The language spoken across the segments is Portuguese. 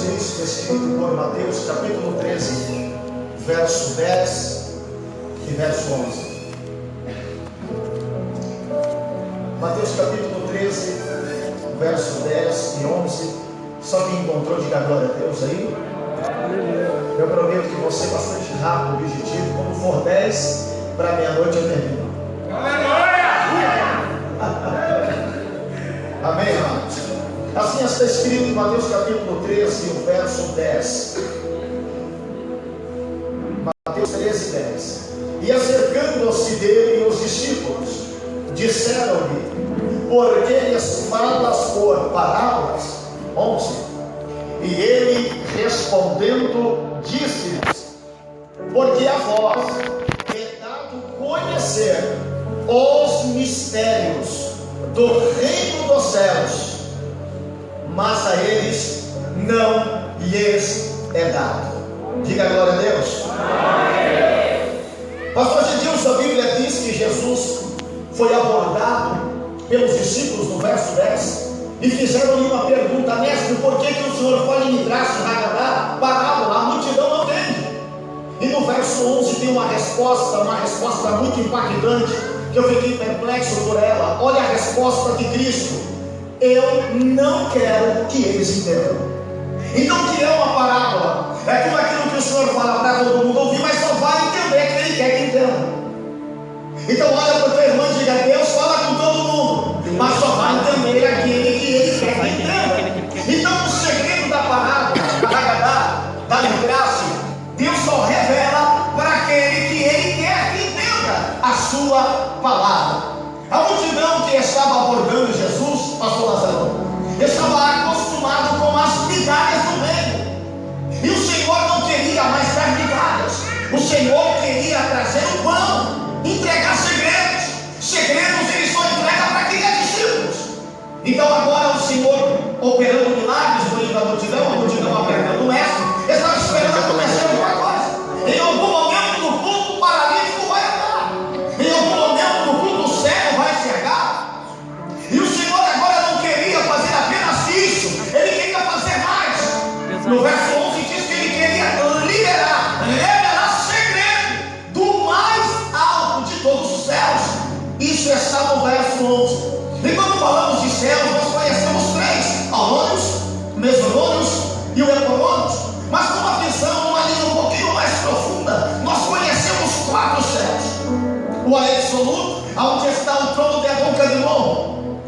texto escrito por Mateus, capítulo 13, verso 10 e verso 11. Mateus capítulo 13, verso 10 e 11. Só quem encontrou, diga glória a Deus aí. Eu prometo que vou ser bastante rápido, objetivo. Quando for 10 para meia-noite eu termino. Amém, amados? Assim está escrito em Mateus capítulo 13, o verso 10. Mateus 13, 10. E acercando-se dele os discípulos, disseram-lhe: por que lhes falas por parábolas? 11. E ele respondendo disse-lhes: porque a vós é dado conhecer os mistérios do reino dos céus, mas a eles não lhes é dado. Diga glória a Deus. Pastor Gedilson, a Bíblia diz que Jesus foi abordado pelos discípulos no verso 10 e fizeram-lhe uma pergunta: mestre, por que o Senhor fala em Midrash, Haggadah, parábola? A multidão não entende. E no verso 11 tem uma resposta muito impactante, que eu fiquei perplexo por ela. Olha a resposta de Cristo: eu não quero que eles entendam. Então, o que é uma parábola? É tudo aquilo que o Senhor fala para todo mundo ouvir, mas só vai entender que Ele quer que entenda. Então, olha para o teu irmão e diga: Deus fala com todo mundo, mas só vai entender aquele que Ele quer que entenda. Então, o segredo da parábola, da Haggadah, da Midrash, Deus só revela para aquele que Ele quer que entenda a sua palavra. A multidão que estava abordando Jesus, pastor Lázaro, estava acostumado com as migalhas do reino. E o Senhor não queria mais dar migalhas. O Senhor queria trazer o pão, entregar segredos. Segredos Ele só entrega para quem é discípulos. Então agora o Senhor, operando milagres no meio da multidão, a multidão apertando o mestre, estava esperando acontecer alguma coisa. Em algum momento do culto, o paralítico vai andar. Em algum momento do culto, o cego vai enxergar. E o Senhor agora não queria fazer apenas isso, Ele queria fazer mais. No verso 11 diz que Ele queria revelar segredo do mais alto de todos os céus. Isso está no verso 11. E quando falamos de céus, nós conhecemos três: Aurônios, Mesonônios e o Eporônios. Mas com uma visão, uma linha um pouquinho mais profunda, nós conhecemos quatro céus: o absoluto, onde está o trono de Adon-Cadmon.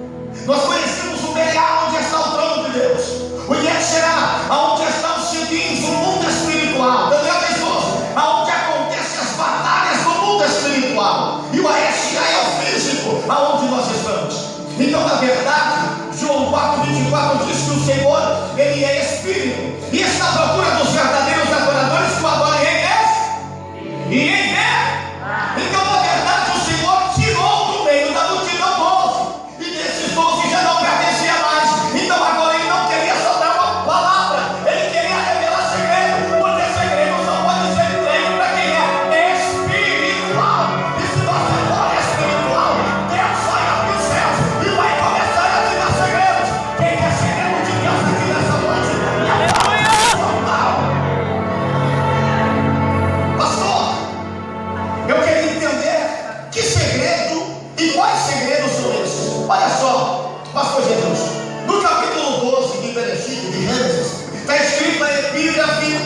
Nós conhecemos o Belial, onde está o trono de Deus. O Yetserá, onde está os Shedins, o mundo espiritual. Daniel 10:12, onde acontecem as batalhas do mundo espiritual. E o Aeshia é o físico, aonde nós estamos. Então, na verdade, João 4:24 diz que o Senhor, Ele é Espírito, e está à procura dos verdadeiros adoradores que o adorem em Deus e em fé. Então, na verdade, o Senhor tirou do meio da multidão 12, e desses 12 já não pertencia mais. Então agora Ele não queria só dar uma palavra, Ele queria revelar segredo, porque segredo só pode ser entregue para quem é espiritual. E se você for espiritual, Deus vai abrir os céus e vai começar a te dar segredos. Quem quer segredo de Deus aqui nessa noite? Pastor, eu queria entender que segredo e quais segredos são esses. Olha só, pastor Jesus, no capítulo 12 de Bereshit, de Gênesis, está escrito na epígrafe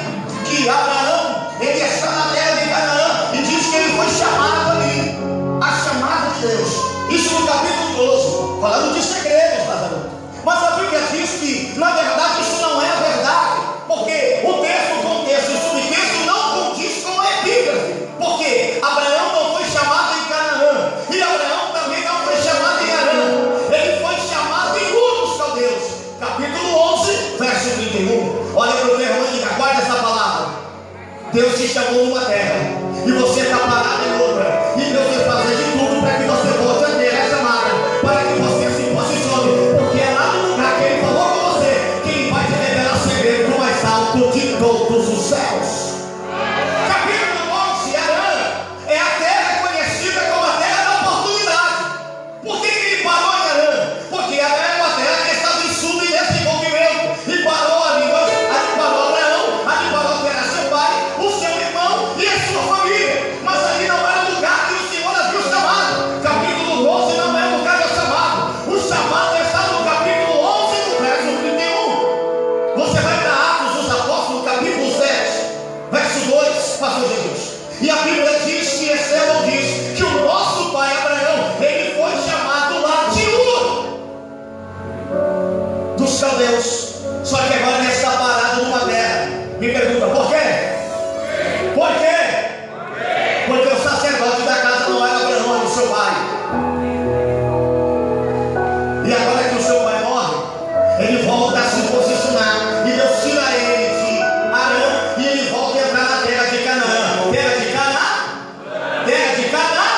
que Abraão, ele está na terra de Canaã, e diz que ele foi chamado ali, a chamada de Deus. Isso no capítulo 12, falando de segredos, Lázaro. Mas a Bíblia diz que, na verdade, isso não é a verdade, porque o texto, o contexto e o subtexto não condiz com a epígrafe, porque Abraão não foi chamado em Canaã, e Abraão também não foi chamado em Harã. Ele foi chamado em Ur dos Caldeus, capítulo 11, verso 31. Olha para o teu irmão e diga: guarda essa palavra. Deus te chamou numa terra, e você está parado em outra, e Deus vai fazer de tudo para que você volte a ter a chamada, para que você se posicione, porque é lá no lugar que Ele falou com você que Ele vai te revelar segredo do mais alto de todos os céus. Capítulo 11, Harã é a terra conhecida como a terra da oportunidade. Por que Ele parou em Harã? Porque Harã era uma terra que estava em subdesenvolvimento, e parou ali ao Deus. Só que agora ele está parado numa terra. Me pergunta, por quê? Por quê? Porque o sacerdote da casa não era Abraão, era o seu pai. E agora que o seu pai morre, ele volta a se posicionar. E Deus tira ele de Arã e ele volta a entrar na terra de Canaã. Terra de Canaã? Terra de Canaã?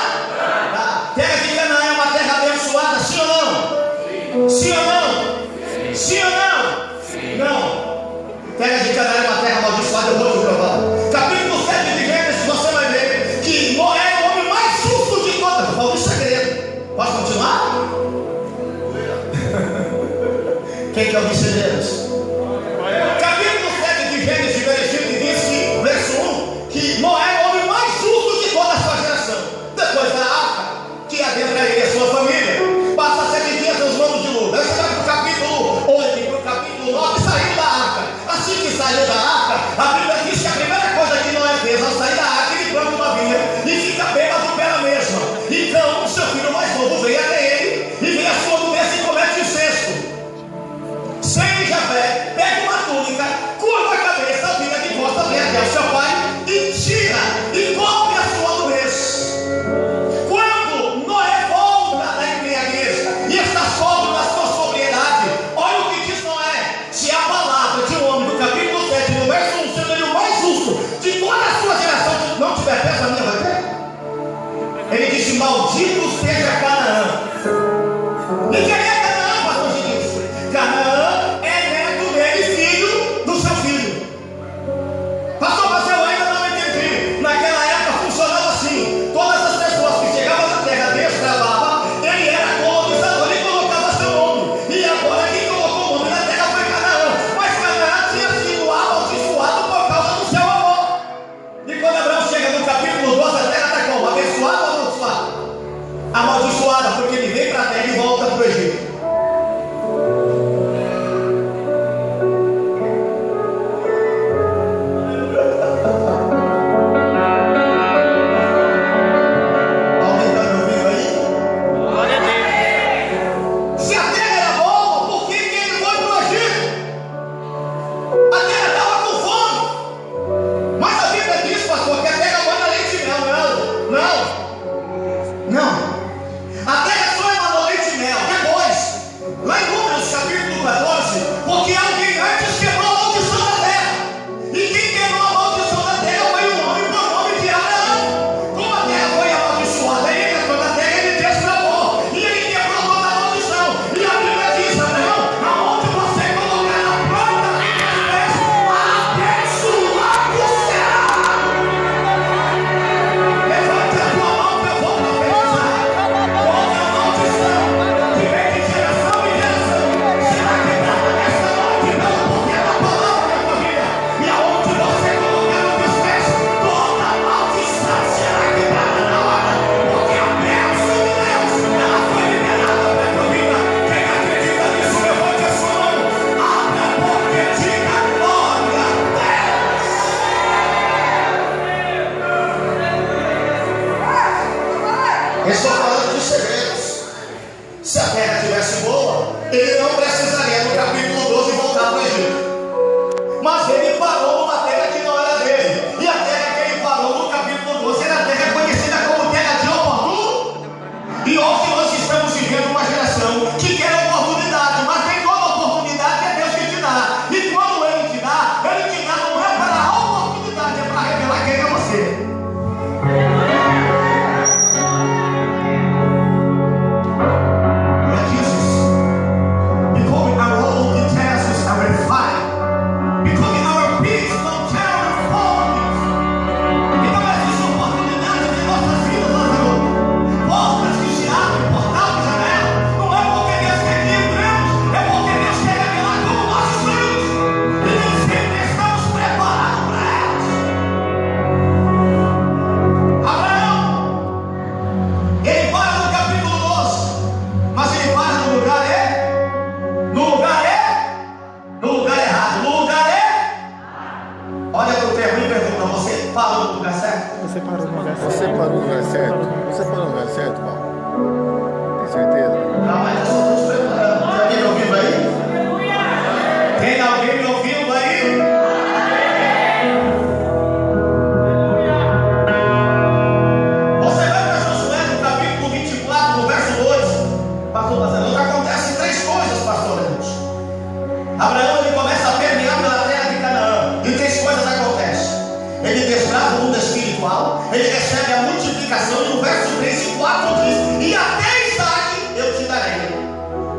Tá. Terra de Canaã é uma terra abençoada, sim ou não? Sim ou não? Sim ou não? Não. Terra de Canaã é uma terra amaldiçoada, eu vou te provar. Capítulo 7 de Gênesis, você vai ver que Noé é o homem mais justo de todas. Falta um segredo. Posso continuar? Quem que é o vice-líderes? Capítulo 7 de Gênesis, versículo diz que, verso 1, que Noé é o homem mais justo de toda a sua geração. Depois da arca, que adentra ele e a sua família, passa 7 dias nos manos de luta. Aí você vai para o capítulo 8 e para o capítulo 9, saiu da arca. Assim que saiu da arca, a Bíblia diz que a primeira coisa que Noé fez ao sair da arca, ele planta uma vinha e fica bêbado pela mesma. Então, seu filho mais novo veio até ele e vê a sua doença e comete incesto. Sem Javé, pega uma túnica, curva a cabeça, vira de costa, vem até o seu pai e tira e cobre a sua doença. Quando Noé volta da embriaguez e está sóbrio na sua sobriedade, olha o que diz Noé: se a palavra de um homem do capítulo 7, no verso 1, sendo ele o Tem alguém me ouvindo aí? Você vai para Josué no capítulo 24, no verso 2. Pastor Marcelo, acontecem três coisas, pastor Deus. Abraão, ele começa a permear pela terra de Canaã, e três coisas acontecem. Ele destrava o mundo espiritual, ele recebe a multiplicação, e no verso 3 e 4 diz: e até Isaac eu te darei.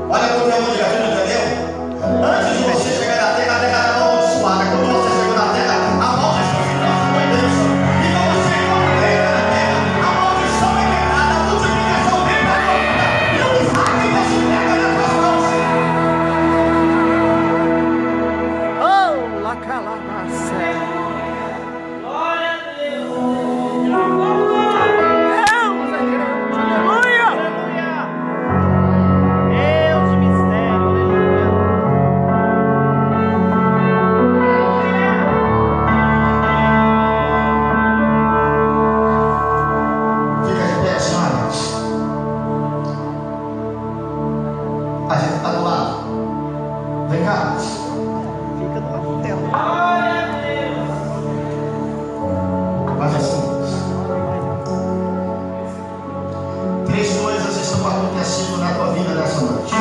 Olha porque é onde já viu, entendeu? Antes de você chegar na terra, a terra estava amaldiçoada. Quando você chegou na terra, a maldição se transformou em bênção. E quando você entra na terra, a maldição é quebrada, a multiplicação vem para a tua vida, e o Isaac Deus se pega nas tuas mãos. Oh, la calabassa. Glória a Deus. Deus é grande. Aleluia. Aleluia. Deus de mistério. Aleluia. Fica de pé, senhoras. A gente está do lado. Vem cá. Fica do lado dela. Glória a Deus. Faz assim. Três coisas estão acontecendo na tua vida nessa noite.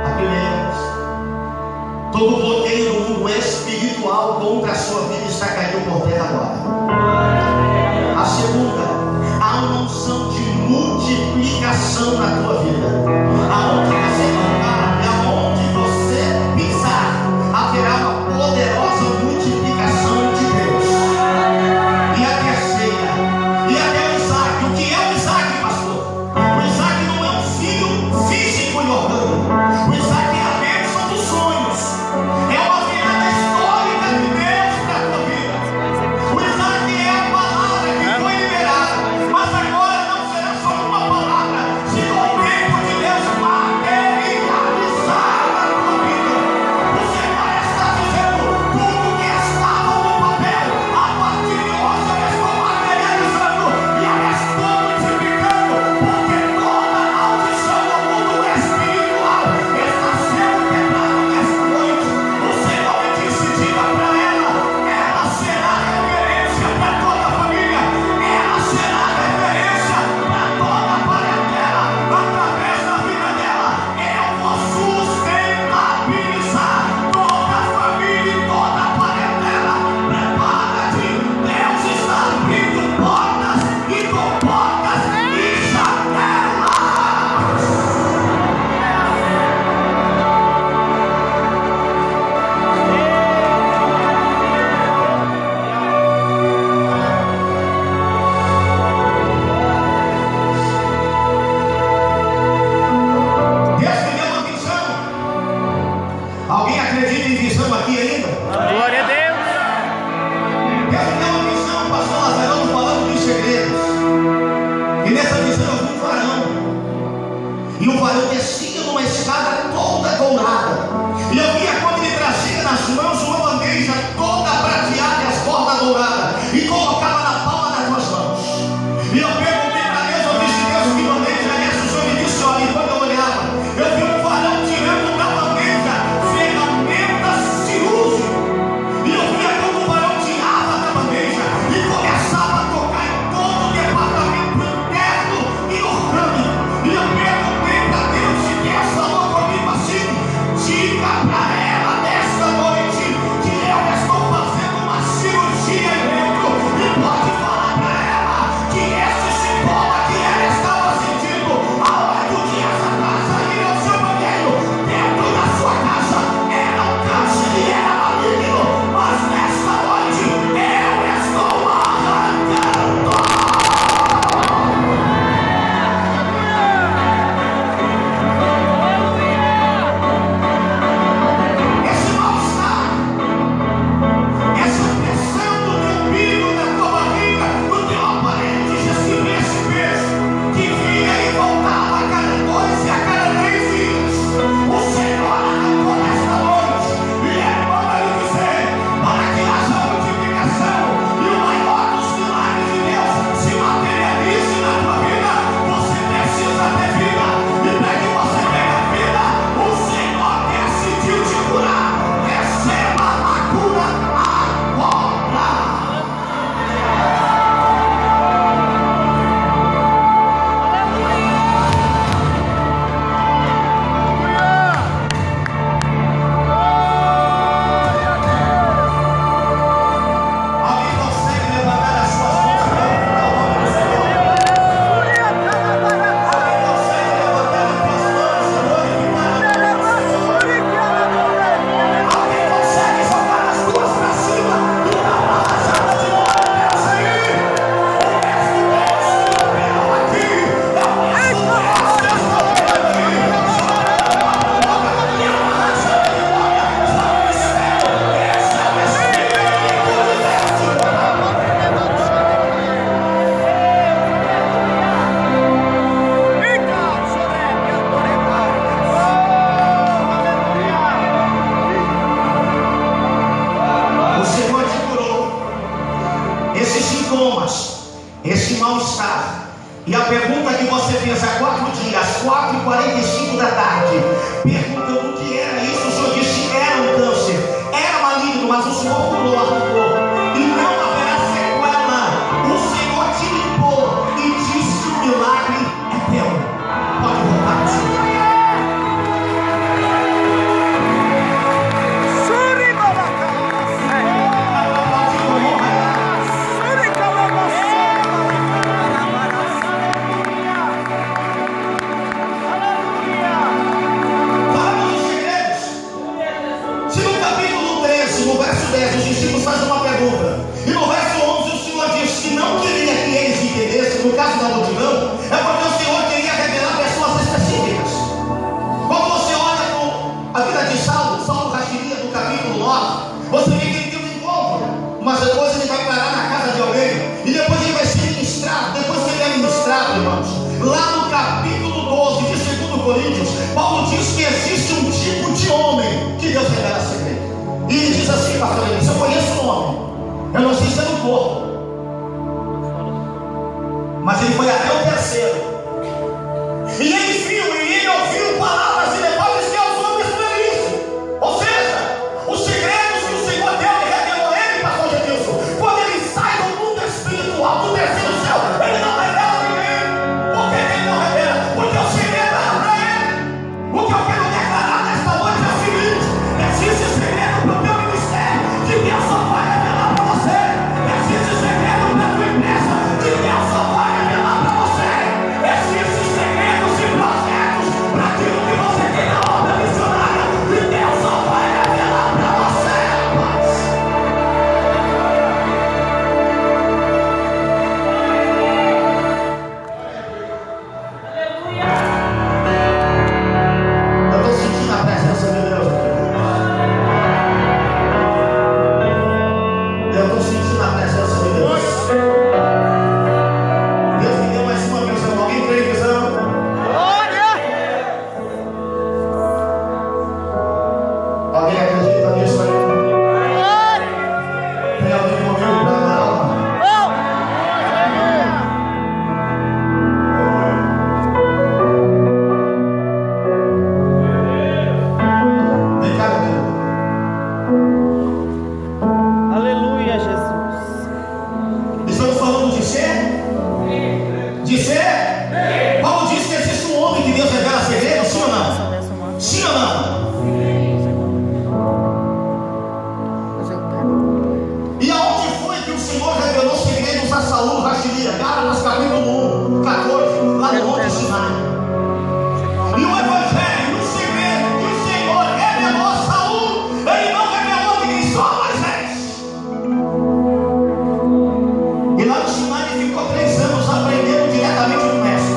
A primeira, todo bloqueio do mundo espiritual contra a sua vida está caindo por terra agora. A segunda, há uma unção de multiplicação na tua vida. Aonde você tocar e aonde você pisar, haverá uma poderosa multiplicação de Deus. E a terceira, e até o Isaac. O que é o Isaac, pastor? O Isaac não é um filho físico e orgânico. O Isaac é a bênção dos sonhos. É uma virada histórica de Deus para a tua vida. O Isaac é a palavra que foi liberada. Mas agora não será só uma palavra. Se o tempo de Deus materializar na tua vida, você vai estar dizendo tudo que estava no papel. A partir de hoje eu estou materializando e eu estou multiplicando. Porque toda maldição do mundo espiritual está sendo quebrada nesta noite. O Senhor me disse: diga para ela será referência para toda a família, ela será referência para toda a parentela, através da vida dela. Eu vou sustentabilizar toda a família e toda a parentela. Prepara-te, Deus está abrindo portas e comportas e janelas. Deus me deu uma visão. Alguém acredita em visão aqui ainda? Glória a Deus. Deus me deu uma visão, pastor Lazarão, falando de segredos. E nessa visão eu vi um varão. E o varão descia numa escada toda dourada. E eu via quando ele trazia nas mãos uma bandeja toda prateada e as bordas douradas. E colocava na palma das tuas mãos. E eu perguntei para Deus, eu disse: Deus, que bandeja é essa? O Senhor me disse: olha, enquanto eu olhava, eu vi um varão tirando da bandeja ferramentas cirúrgicas. E pergunta que você fez há 4 dias, às 4h45 da tarde, perguntando o que era isso, o Senhor disse: era um câncer, era maligno, mas o Senhor curou, arrancou, e não haverá sequela. O Senhor te limpou e disse que o milagre é teu. Pode voltar para o Senhor. Os discípulos fazem uma pergunta, e no verso 11 o Senhor diz que não queria que eles entendessem, no caso da multidão, é porque o Senhor queria revelar pessoas específicas. Quando você olha para a vida de Saulo Rachiria, no capítulo 9, você vê que ele tem um encontro, mas depois ele vai parar na casa de alguém, e depois ele vai ser ministrado. Depois que ele é ministrado, irmãos, lá no capítulo 12 de 2 Coríntios, Paulo diz que existe um tipo de homem que Deus revela segredo. E ele diz assim, pastor Elias: eu conheço um homem, eu não sei se é do corpo, mas ele foi até o terceiro, e ele viu e ele ouviu palavras inefáveis que aos homens não existem. Ou seja, os segredos que o Senhor deu e revelou a ele, pastor Gedilson, quando ele sai do mundo espiritual, do terceiro céu, ele não revela a ninguém. Por que ele não revela? Porque o segredo era para ele. O que eu quero declarar nesta noite é o seguinte: existe segredo para o teu ministério que Deus só vai revelar para você. Existe segredo para a tua empresa que Deus só vai revelar para você. Existe segredos e projetos para aquilo que você tem na obra missionária que Deus só vai revelar para você, rapaz. Eu estou sentindo a presença de Deus. Eu estou sentindo a presença de Deus. Deus me deu mais uma visão. Alguém tem visão? Alguém acredita nisso aí? Tem alguém comigo para dar alma? Vem cá, meu Deus. Aleluia, Jesus. Estamos falando de ser? De ser? Paulo diz que existe um homem que Deus revela segredos, sim ou não? Sim ou não? E aonde foi que o Senhor revelou segredos a Saulo Rachiria? Gálatas capítulo 14, lá no Monte Sinai. E o Evangelho, o segredo que o Senhor revelou a Saulo, ele não revelou a ninguém, só a Moisés. E lá no Sinai ele ficou 3 anos aprendendo diretamente do mestre.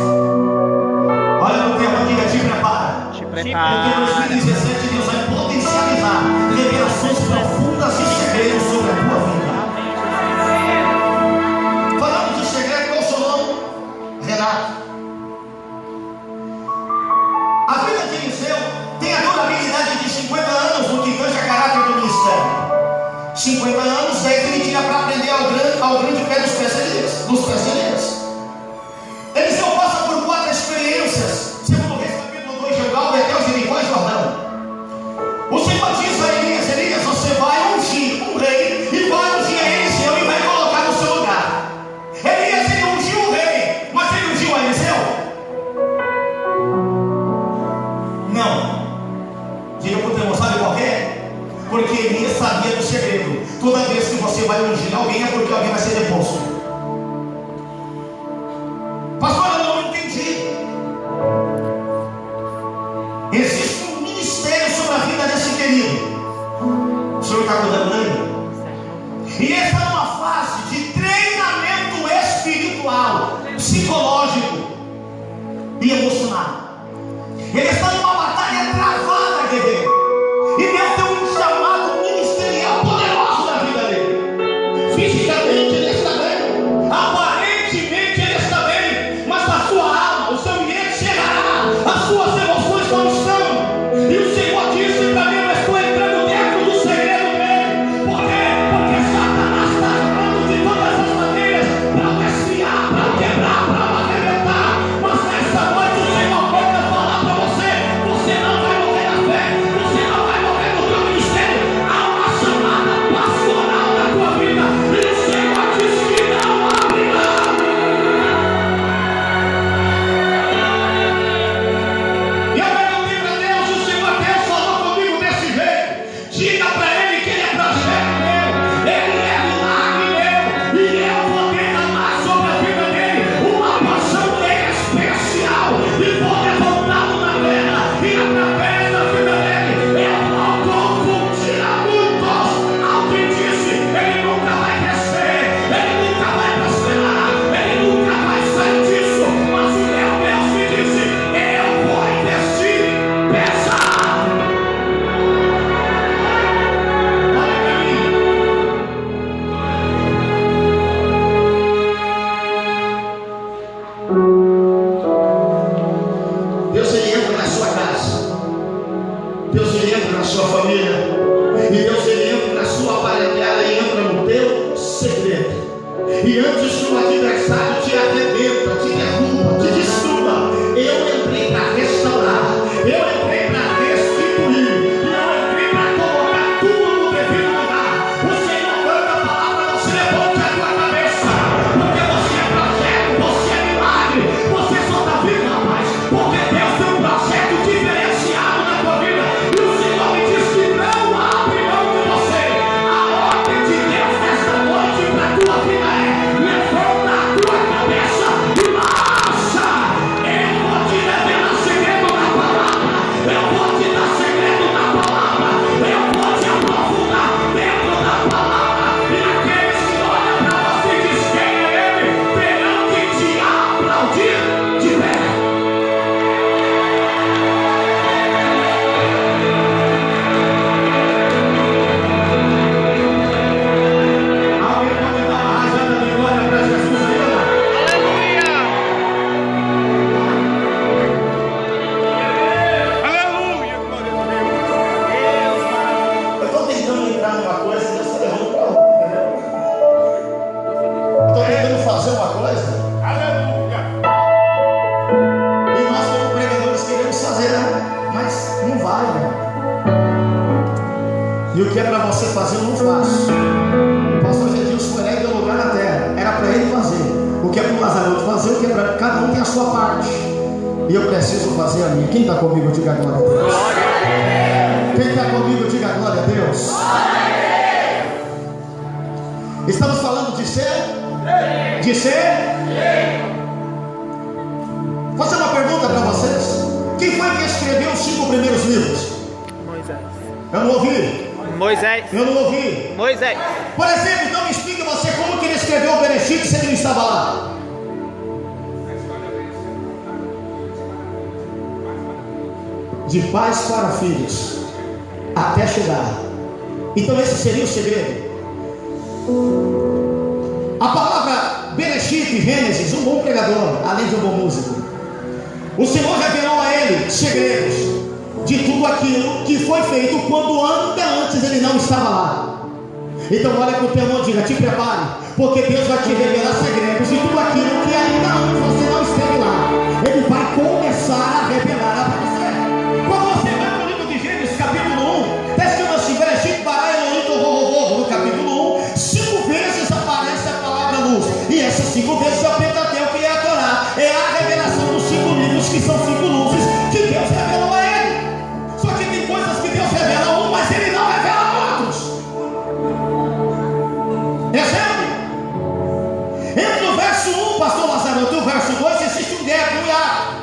Olha no tema, diga: te prepara. Porque em 2017 Deus vai potencializar revelações profundas e segredos sobre a tua vida. Falando de segredo, qual é o seu nome? Renato. A vida de Eliseu tem a durabilidade de 50 anos no que tange a caráter do ministério. 50 anos é que ele tinha para aprender ao grande pé dos pés Elias. Eliseu passa por 4 experiências, segundo Reis capítulo 2, Gilgal, Betel, Jericó e Jordão. O Senhor diz a Elias: Elias, você vai ungir um rei e vai ungir a Eliseu e vai colocar no seu lugar. Elias, ele ungiu o rei, mas ele ungiu a Eliseu? Não. Diga para o teu, sabe por quê? Porque Elias sabia do segredo. Toda vez que você vai ungir alguém é porque alguém vai ser deposto. Pastor, eu não entendi. Existe um ministério sobre a vida desse querido. O senhor está cuidando dele? E ele está numa fase de treinamento espiritual, psicológico e emocional. Ele está numa batalha travada, guerreiro. E Deus tem um chamado ministerial poderoso na vida dele. Fisicamente ele está bem, aparentemente ele está bem, mas a sua alma, o seu ambiente chegará, as suas emoções não estão. E o Senhor disse para mim: eu estou entrando dentro do segredo dele. Por quê? Porque Satanás está armando de todas as maneiras para o desviar, para o quebrar, para o arrebentar. E Deus, ele entra na sua aparelhada e entra no teu segredo. E antes que o adversário te arrebenta, te derruba, te destrua, eu entrei para restaurar, eu entrei para restituir, e eu entrei para colocar tudo no devido lugar. O Senhor manda a palavra, você levante a tua cabeça, porque você é projeto, você é milagre, você só está vivo, rapaz, porque Deus tem um projeto diferenciado na tua vida. E o Senhor me diz que não abre mão de você. A ordem de Deus nesta noite para a tua vida é: levanta a tua cabeça e marcha. Eu vou te revelar segredo na palavra, eu vou te dar segredo na palavra, eu vou te aprofundar dentro da palavra. E aqueles que olham para você e dizem quem é ele, terão que te aplaudir de pé. Alguém pode dar uma rajada de glória para Jesus aí, ó? Aleluia! Aleluia! Glória a Deus! Eu estou tentando entrar numa coisa e Deus está levando para outra, entendeu? Eu estou tentando fazer uma coisa Aleluia! e nós, como pregadores, queremos fazer, né? Mas não vai, né? E o que é para você fazer, eu não faço. O pastor Jesus foi lá e deu lugar na terra, era para ele fazer. O que é para o Lazaroto fazer, o que é para cada um tem a sua parte. E eu preciso fazer a minha. Quem está comigo, diga glória a Deus. Quem está comigo, diga glória a Deus. Estamos falando de ser? De ser? Vou fazer uma pergunta para vocês. Quem foi que escreveu os 5 primeiros livros? Moisés. Eu não ouvi. Moisés. Eu não ouvi. Moisés. Por exemplo, então me explique você como que ele escreveu o Bereshit se ele não estava lá. De pais para filhos, até chegar. Então esse seria o segredo. A palavra Bereshit, Gênesis, um bom pregador, além de um bom músico. O Senhor revelou a ele segredos de tudo aquilo que foi feito quando ainda antes ele não estava lá. Então olha para o teu irmão e diga: te prepare, porque Deus vai te revelar segredos de tudo aquilo que ainda antes você não esteve lá. Ele vai começar a revelar para você. Quando você vai para o livro de Gênesis, capítulo 1, está escrito assim: Bereshit bara Elohim tohu. No capítulo 1, 5 vezes aparece a palavra luz. E essas 5 vezes é o Pentateuco e é a Torá. É a revelação dos 5 livros, que são 5 luzes que Deus revelou a ele. Só que tem coisas que Deus revela um, mas ele não revela outros. Exemplo: entre o verso 1, pastor Lazaroto, e o verso 2, existe um gap, um hiato.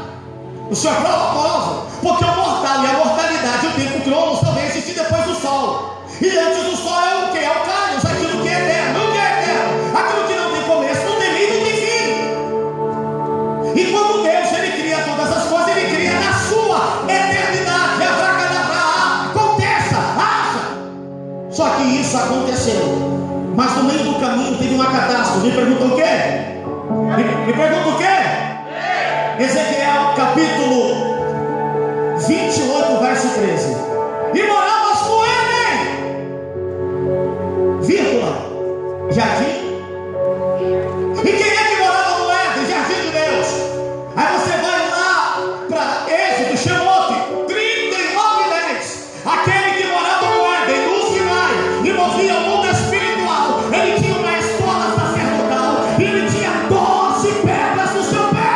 O Senhor prova, porque o mortal e a mortalidade, o tempo cronos, também existe depois do sol. E antes do sol é o que? É o Kairos, aquilo que é eterno. O que é eterno? Aquilo que não tem começo, não tem meio, não tem fim. E quando Deus ele cria todas as coisas, ele cria na sua eternidade. A vaca da aconteça, haja. Só que isso aconteceu, mas no meio do caminho teve uma catástrofe. Me pergunta o quê? Me pergunta o quê? Ezequiel capítulo 28, verso 13. E moramos com ele, vírgula, jardim. E quem é que morava no Éden? Jardim de Deus. Aí você vai lá para Êxodo, Shemote 39:10. Aquele que morava no Éden, no Sinai, e movia o mundo espiritual, ele tinha uma escola sacerdotal, e ele tinha 12 pedras no seu pé.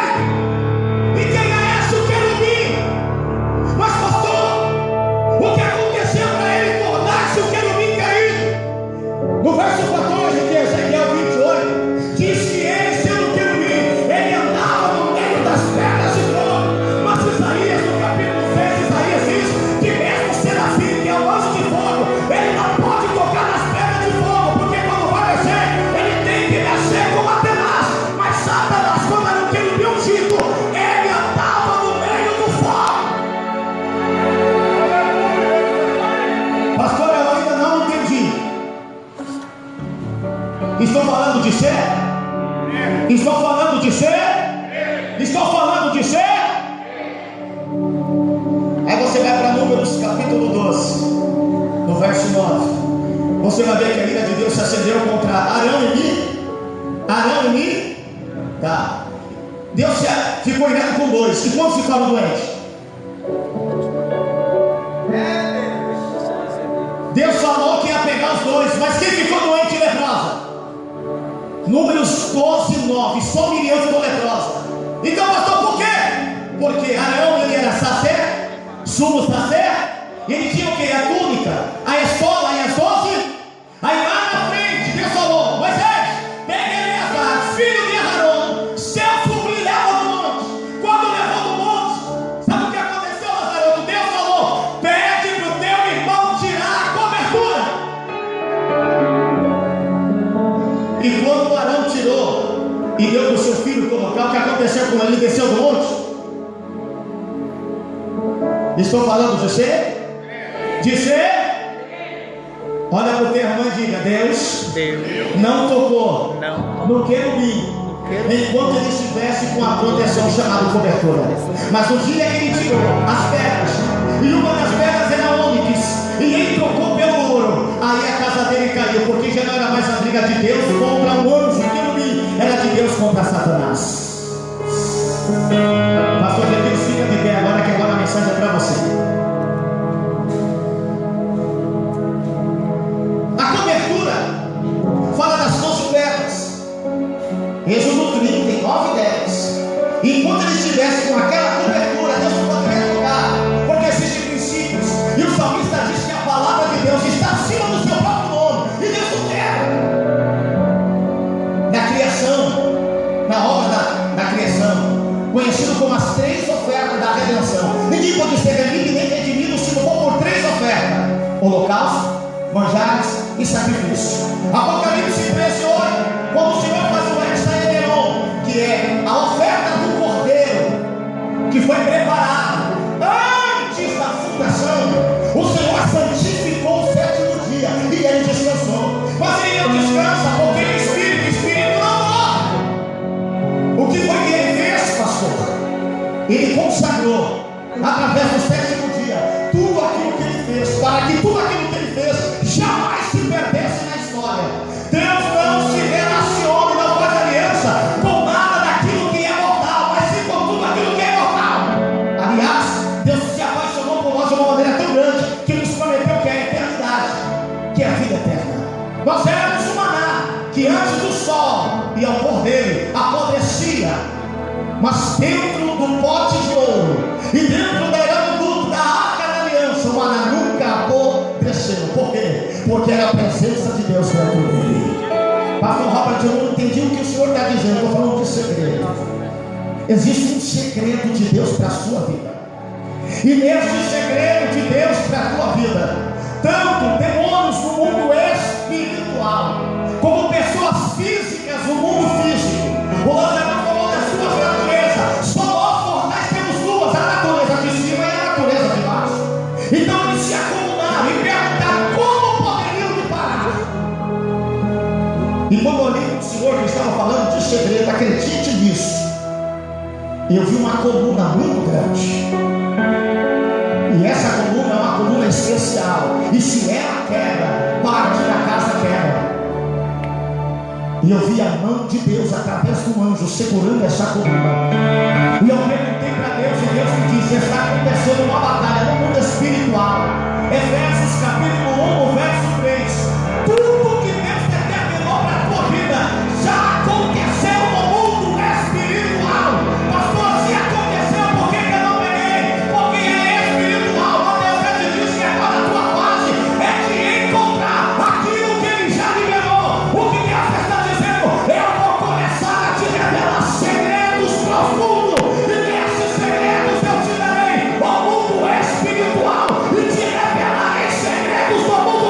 E quem é esse? O querubim. Mas pastor, o que aconteceu para ele tornar-se o querubim caído? No verso 14 de Ezequiel 28, diz que ele, sendo querubim, ele andava no meio das pedras de fogo. Mas Isaías, no capítulo 6, Isaías diz que mesmo serafim, que é o anjo de fogo, ele não pode tocar nas pedras de fogo, porque quando vai descer, ele tem que descer como Atenas. Mas Satanás, quando era um querubim ungido, ele andava no meio do fogo. Pastor, eu ainda não entendi. Estou falando de ser? Estou falando de ser? Estou falando de ser? Aí você vai para Números capítulo 12, no no verso 9, você vai ver que a ira de Deus se acendeu contra Arão e Mi. Arão e Mi, tá. Deus ficou irado com dois. E quando ficaram doentes? Deus falou que ia pegar os dois, mas quem ficou doente e leprosa? Números 12, 9. Só Miriam ficou leprosa. Então, pastor, por quê? Porque Arão, ele era sacer, sumo sacer, e ele tinha o quê? A túnica, a estola e as 12. Aí lá na frente, Deus falou: Moisés, pega Eleazar, filho de Arão, seu sobrinho, leva no monte. Quando levou no monte, sabe o que aconteceu, Lazarão? Deus falou: pede para o teu irmão tirar a cobertura. E quando Arão tirou e deu para o seu filho colocar, o que aconteceu com ele? Ele desceu do monte. Estou falando de ser? De ser? Olha para o teu irmão e diga: Deus não tocou no querubim enquanto ele estivesse com a proteção chamada cobertura. Mas no dia que ele tirou as pedras, e uma das pedras era ônix, e ele trocou pelo ouro, aí a casa dele caiu, porque já não era mais a briga de Deus contra um anjo querubim, era de Deus contra Satanás. Pastor Jesus, fica de pé agora, que agora a mensagem é para você. A cobertura fala das 12 pedras. Êxodo 39, 10. E enquanto ele estivesse com aquela cobertura, Deus não poderia tocar, porque existem princípios. E o salmista diz que a palavra de Deus está acima do seu próprio nome, e Deus não quer. Na criação, na obra da criação, conhecido como as 3 ofertas da redenção. Ninguém pode ser remido nem redimido se não for por 3 ofertas: holocausto, manjares e sacrifício. Apocalipse 13, 8, quando o Senhor faz o Exaeron, que é a oferta do cordeiro, que foi preparado antes da fundação, o Senhor santificou o 7º dia e ele descansou. Mas ele não descansa porque ele é espírito, e espírito não morre. O que foi que ele fez, pastor? Ele consagrou através do 7º dia tudo aquilo que ele fez, para que tudo aquilo que ele fez jamais se perdesse na história. Deus não se relaciona e não faz aliança com nada daquilo que é mortal, mas sim com tudo aquilo que é mortal. Aliás, Deus se apaixonou por nós de uma maneira tão grande que nos prometeu que é a eternidade, que é a vida eterna. Nós éramos um maná que antes do sol e ao pôr dele apodrecia, mas dentro do pote de ouro e dentro da arca da arca da aliança, o maná nunca apodreceu. Por quê? Porque era a presença de Deus dentro dele. Pastor Robert, eu não entendi o que o senhor está dizendo. Eu estou falando de segredo. Existe um segredo de Deus para a sua vida, e nesse segredo de Deus para a tua vida, tanto demônios no mundo espiritual, como pessoas físicas no mundo físico. O Lazarão falou das suas naturezas. Só nós mortais temos duas: a natureza de cima e a natureza de baixo. Então eles se acumularam e perguntaram como poderiam me parar. E quando eu olhei para o Senhor que estava falando de segredo, acredite nisso, eu vi uma coluna muito grande. E essa coluna é uma coluna especial. E se ela quebra, parte da casa quebra. E eu vi a mão de Deus através do anjo segurando essa coluna. E eu perguntei para Deus, e Deus me disse: está acontecendo uma batalha no mundo espiritual. Efésios capítulo 1, verso 3. Tudo que Deus determinou para a tua vida já aconteceu no mundo espiritual. Pastor, se aconteceu, por que eu não peguei? Porque é espiritual. Mas Deus diz que agora a tua fase é de encontrar aquilo que Ele já liberou. O que Deus está dizendo: eu vou começar a te revelar segredos profundos, e nesses segredos eu te darei ao mundo espiritual, e te revelarei segredos do mundo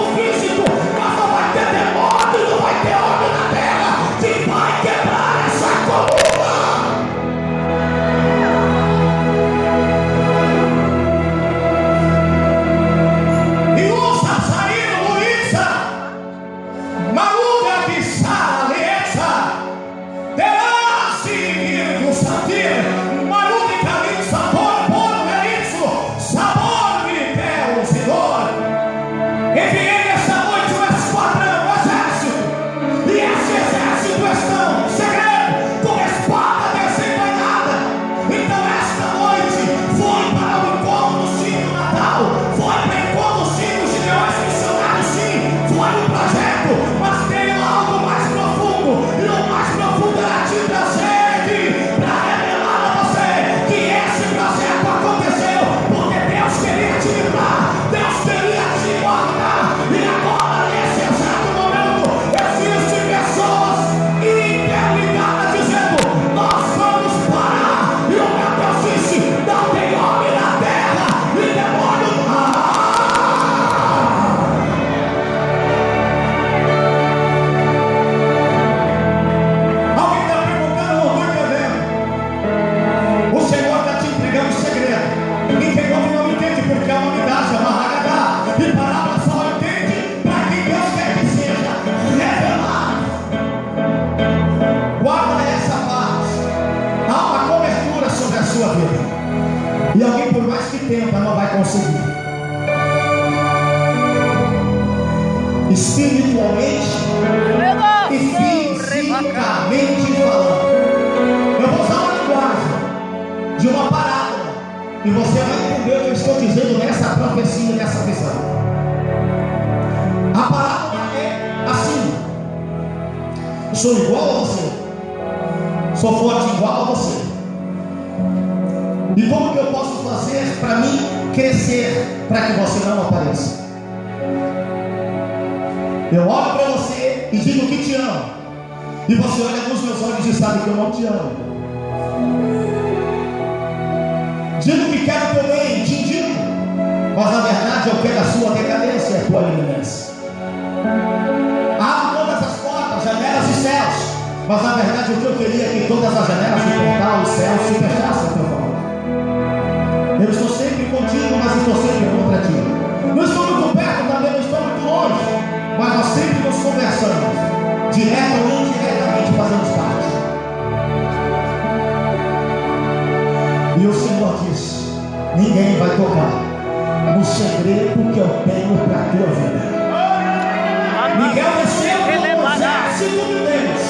conseguir. Espiritualmente e fisicamente falando. Eu vou usar uma linguagem de uma parábola e você vai entender o que eu estou dizendo nessa profecia, nessa visão. A parábola é assim: eu sou igual a você, sou forte igual a você, e como que eu posso fazer para mim crescer, para que você não apareça? Eu olho para você e digo que te amo, e você olha nos meus olhos e sabe que eu não te amo. Digo que quero teu bem, te indico, mas na verdade eu quero a sua decadência e a tua eliminação. Abro todas as portas, janelas e céus, mas na verdade o que eu queria é que todas as janelas do portal e céus se fechassem a teu favor. Eu estou sempre contigo, mas estou sempre contra ti. Não estou muito perto, também não estou muito longe, mas nós sempre nos conversamos, direto ou indiretamente fazemos parte. E o Senhor disse: ninguém vai tocar no segredo que eu tenho para a tua vida. Miguel desceu com o exército de Deus,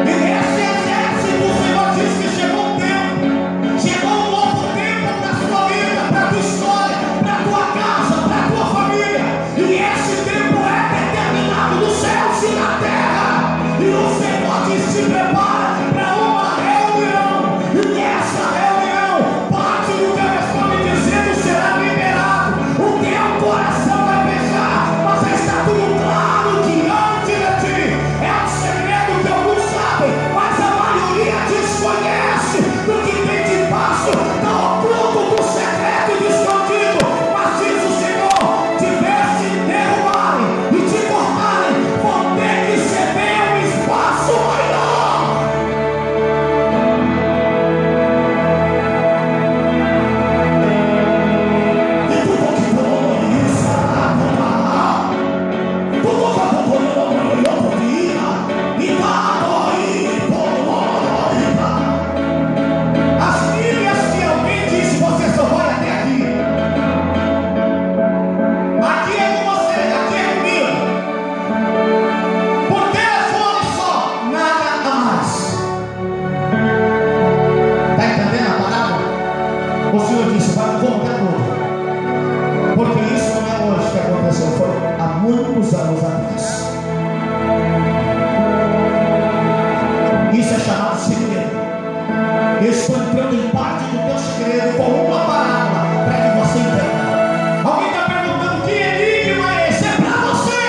e nesse exército o Senhor disse que chegou um tempo, chegou um novo tempo para a sua vida, para a tua história, para a tua casa, para a tua família. E esse tempo é determinado nos céus e na terra. E o Senhor diz: se prepara para uma reunião, e nessa reunião parte do que eu estou me dizendo será liberado. O teu coração vai pensar, mas está tudo claro diante de ti. É um segredo que alguns sabem, mas a maioria desconhece do que tem debaixo da oculto do secreto e do escondido. Mas diz o Senhor: te veste derrubarem e te cortarem, vão ter que ceder um espaço maior. E tu continuou isso, as milhas que alguém disse, você só vai até aqui. Aqui é com você, aqui é comigo. Por telefone só, nada a mais. Está entendendo a parábola? O Senhor disse: vai voltar tudo, porque isso não é hoje que aconteceu, foi há muitos anos atrás. Isso é chamado segredo. Eu estou entrando em parte do teu segredo com uma parábola para que você entenda. Alguém está perguntando: que enigma é esse? É para você.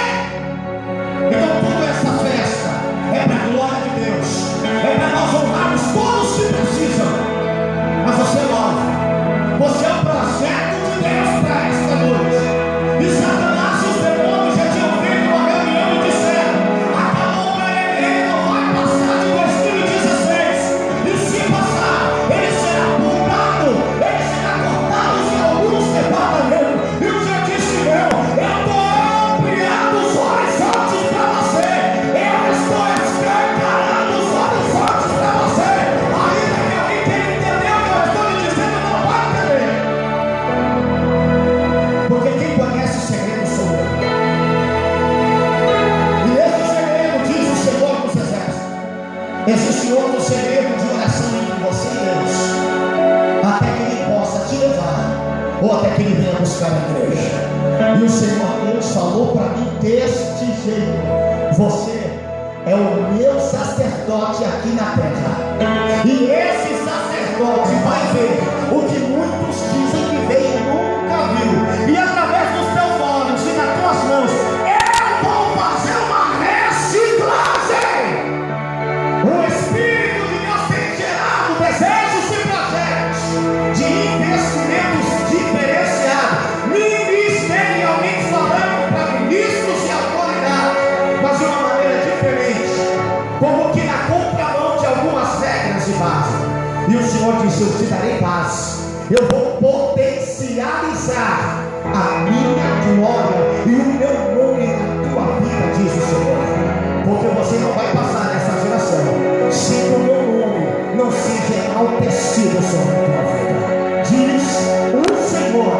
Então toda essa festa é para a glória de Deus, é para nós honrarmos todos que precisam. Mas você louva, você é um projeto de Deus para esta noite. E Satanás e os demônios já tinham feito uma reunião e disseram: acabou para ele não vai passar de 2016. E se passar, ele será poupado, ele será cortado em alguns departamentos. E o Senhor disse: não, eu estou ampliando os horizontes para você, eu estou escancarando os horizontes para você. Ainda que alguém tenha entendido o que eu estou lhe dizendo, não vai entender, porque quem conhece o segredo sou eu. E esse segredo, diz o Senhor dos Exércitos, existe outro segredo de oração entre você e Deus, até que Ele possa te levar, ou até que Ele venha buscar a igreja. E o Senhor Deus falou para mim deste jeito: você é o meu sacerdote aqui na terra, e esse sacerdote vai ver o que muitos dizem que vê e nunca viu, e através dos teus olhos e das tuas mãos eu vou fazer uma reciclagem. O Espírito de Deus tem gerado desejos e projetos de investimentos diferenciados, ministerialmente falando, para ministros e autoridade, mas de uma maneira diferente, como que na contramão de algumas regras de base. E o Senhor disse: eu te darei paz, eu vou potencializar a minha glória e o meu nome na tua vida, diz o Senhor, porque você não vai passar nessa geração sem que o meu nome não seja enaltecido sobre a tua vida, diz o Senhor.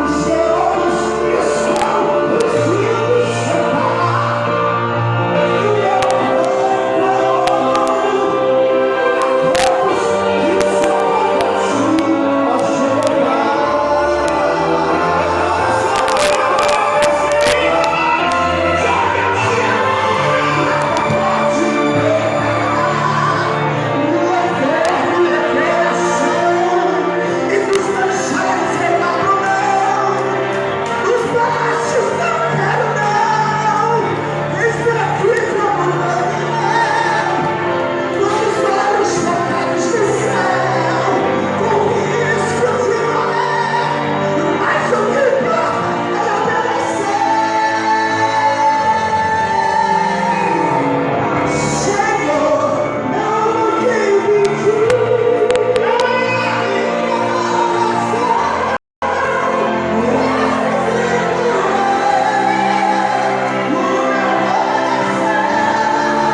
Jesus.